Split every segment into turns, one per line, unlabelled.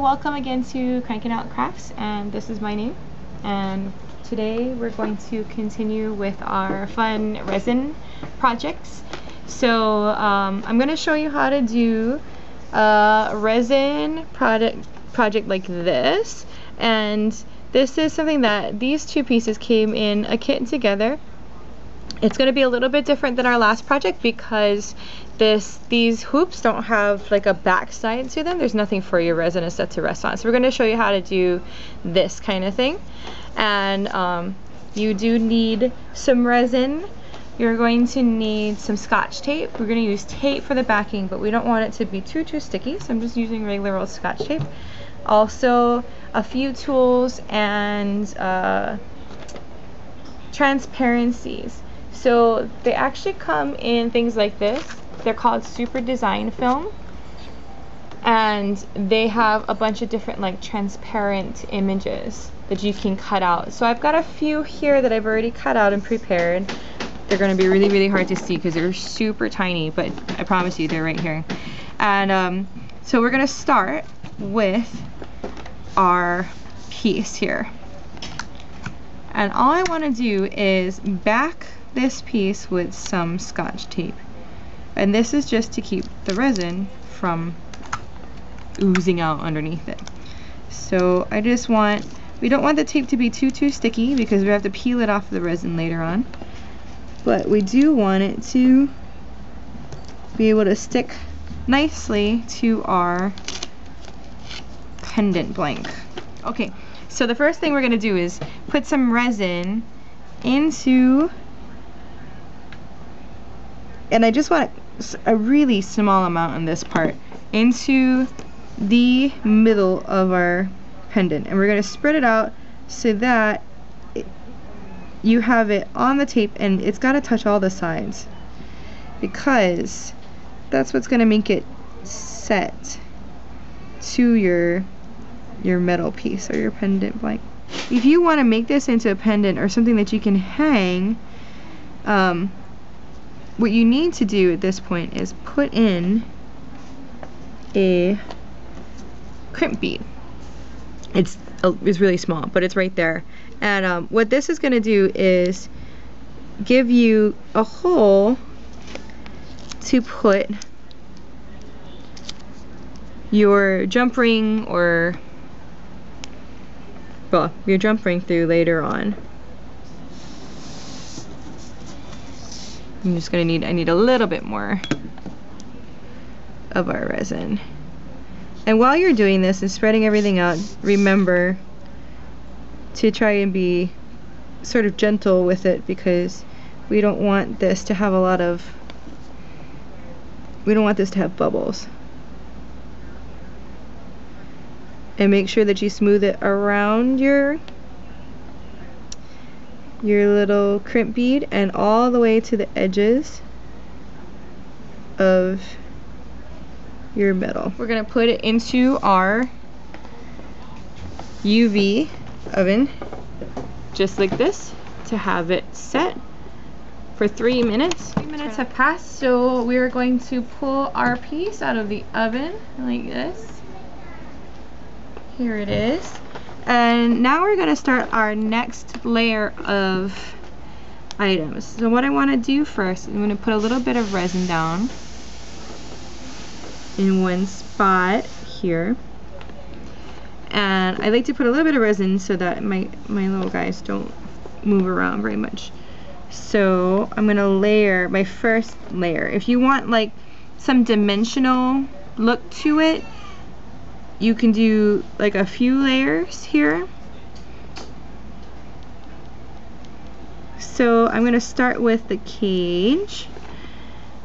welcome again to Crankin Out Crafts, and this is my name. And today we're going to continue with our fun resin projects. So I'm going to show you how to do a resin project like this. And this is something that these two pieces came in a kit together. It's going to be a little bit different than our last project because these hoops don't have like a back side to them. There's nothing for your resin set to rest on. So we're going to show you how to do this kind of thing. And you do need some resin. You're going to need some Scotch tape. We're going to use tape for the backing, but we don't want it to be too sticky, so I'm just using regular old Scotch tape. Also a few tools and transparencies. So they actually come in things like this. They're called Super Design Film, and they have a bunch of different like transparent images that you can cut out. So I've got a few here that I've already cut out and prepared. They're going to be really hard to see because they're super tiny, but I promise you they're right here. And so we're going to start with our piece here, and all I want to do is back this piece with some Scotch tape, and this is just to keep the resin from oozing out underneath it. So I just want, we don't want the tape to be too sticky because we have to peel it off the resin later on, but we do want it to be able to stick nicely to our pendant blank. Okay, so the first thing we're going to do is put some resin into, and I just want a really small amount in this part, into the middle of our pendant, and we're going to spread it out so that you have it on the tape and it's got to touch all the sides, because that's what's going to make it set to your metal piece or your pendant blank. If you want to make this into a pendant or something that you can hang, what you need to do at this point is put in a crimp bead. It's really small, but it's right there. And what this is going to do is give you a hole to put your jump ring, or well, your jump ring through later on. I'm just gonna I need a little bit more of our resin. And while you're doing this and spreading everything out, remember to try and be sort of gentle with it, because we don't want this to have bubbles. And make sure that you smooth it around your little crimp bead and all the way to the edges of your metal. We're going to put it into our UV oven just like this to have it set for 3 minutes. 3 minutes have passed, so we're going to pull our piece out of the oven like this. Here it is. And now we're going to start our next layer of items. So what I want to do first, I'm going to put a little bit of resin down in one spot here. And I like to put a little bit of resin so that my little guys don't move around very much. So I'm going to layer my first layer. If you want like some dimensional look to it, you can do like a few layers here. So I'm going to start with the cage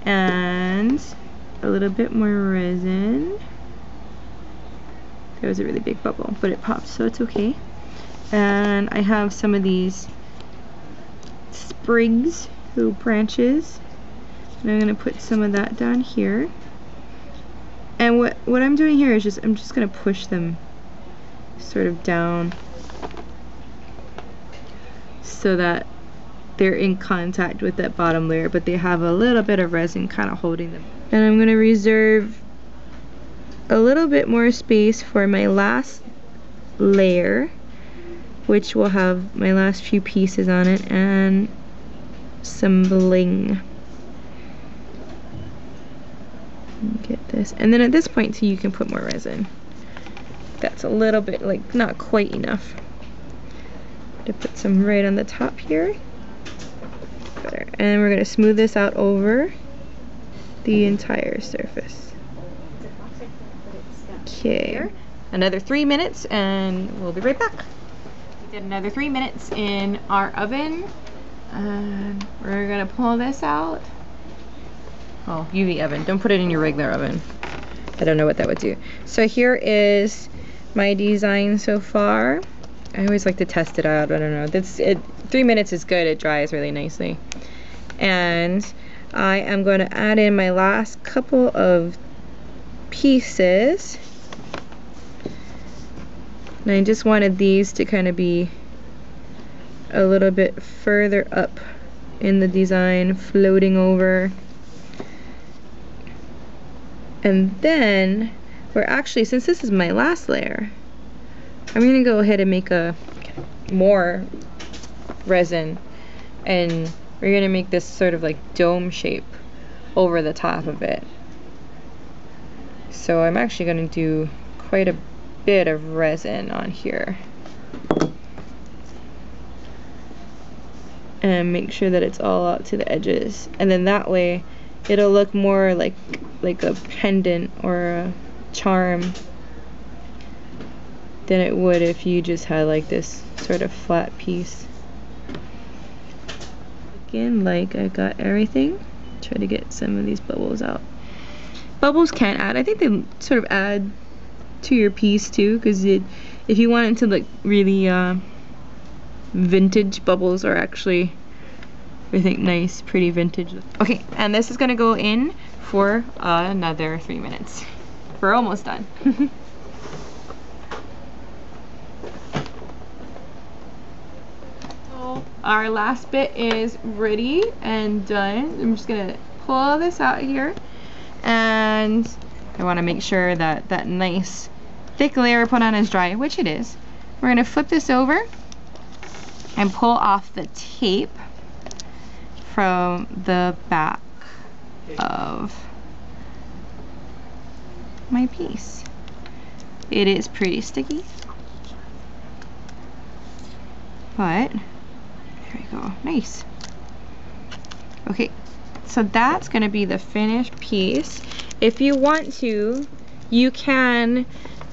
and a little bit more resin. There was a really big bubble, but it popped, so it's okay. And I have some of these sprigs, little branches, and I'm going to put some of that down here. And what I'm doing here is I'm just going to push them sort of down so that they're in contact with that bottom layer, but they have a little bit of resin kind of holding them. And I'm going to reserve a little bit more space for my last layer, which will have my last few pieces on it and some bling. Get this, and then at this point too, you can put more resin. That's a little bit, like, not quite enough. To put some right on the top here. Better. And we're gonna smooth this out over the entire surface. Okay. Another 3 minutes and we'll be right back. We did another 3 minutes in our oven. And we're gonna pull this out. Oh, UV oven. Don't put it in your regular oven. I don't know what that would do. So here is my design so far. I always like to test it out. I don't know. 3 minutes is good. It dries really nicely. And I am going to add in my last couple of pieces. And I just wanted these to kind of be a little bit further up in the design, floating over. And then we're actually, since this is my last layer, I'm gonna go ahead and make more resin, and we're gonna make this sort of like dome shape over the top of it. So I'm actually gonna do quite a bit of resin on here. And make sure that it's all out to the edges. And then that way it'll look more like a pendant or a charm than it would if you just had like this sort of flat piece. Again, like I got everything. Try to get some of these bubbles out. Bubbles can add, I think they sort of add to your piece too, because if you want it to look really vintage, bubbles are actually, I think, nice, pretty vintage. Okay, and this is gonna go in for another 3 minutes. We're almost done. So our last bit is ready and done. I'm just gonna pull this out here, and I want to make sure that that nice thick layer I put on is dry, which it is. We're gonna flip this over and pull off the tape from the back of my piece. It is pretty sticky, but there we go, nice. Okay, so that's gonna be the finished piece. If you want to, you can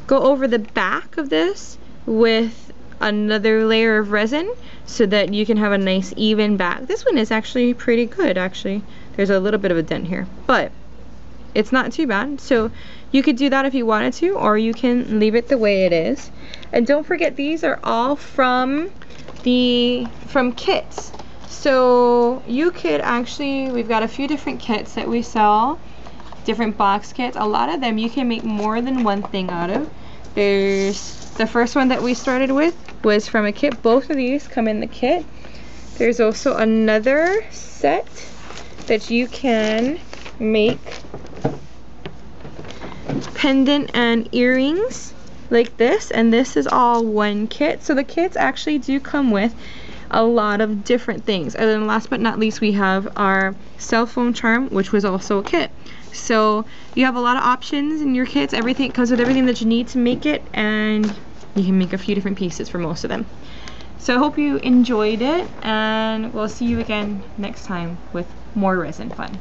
go over the back of this with another layer of resin so that you can have a nice even back. This one is actually pretty good, actually. There's a little bit of a dent here, but it's not too bad. So you could do that if you wanted to, or you can leave it the way it is. And don't forget, these are all from kits. So you could actually, we've got a few different kits that we sell, different box kits. A lot of them you can make more than one thing out of. There's the first one that we started with was from a kit. Both of these come in the kit. There's also another set that you can make pendant and earrings like this, and this is all one kit. So the kits actually do come with a lot of different things. And then last but not least, we have our cell phone charm, which was also a kit. So you have a lot of options in your kits. Everything comes with everything that you need to make it, and you can make a few different pieces for most of them. So I hope you enjoyed it, and we'll see you again next time with more resin fun.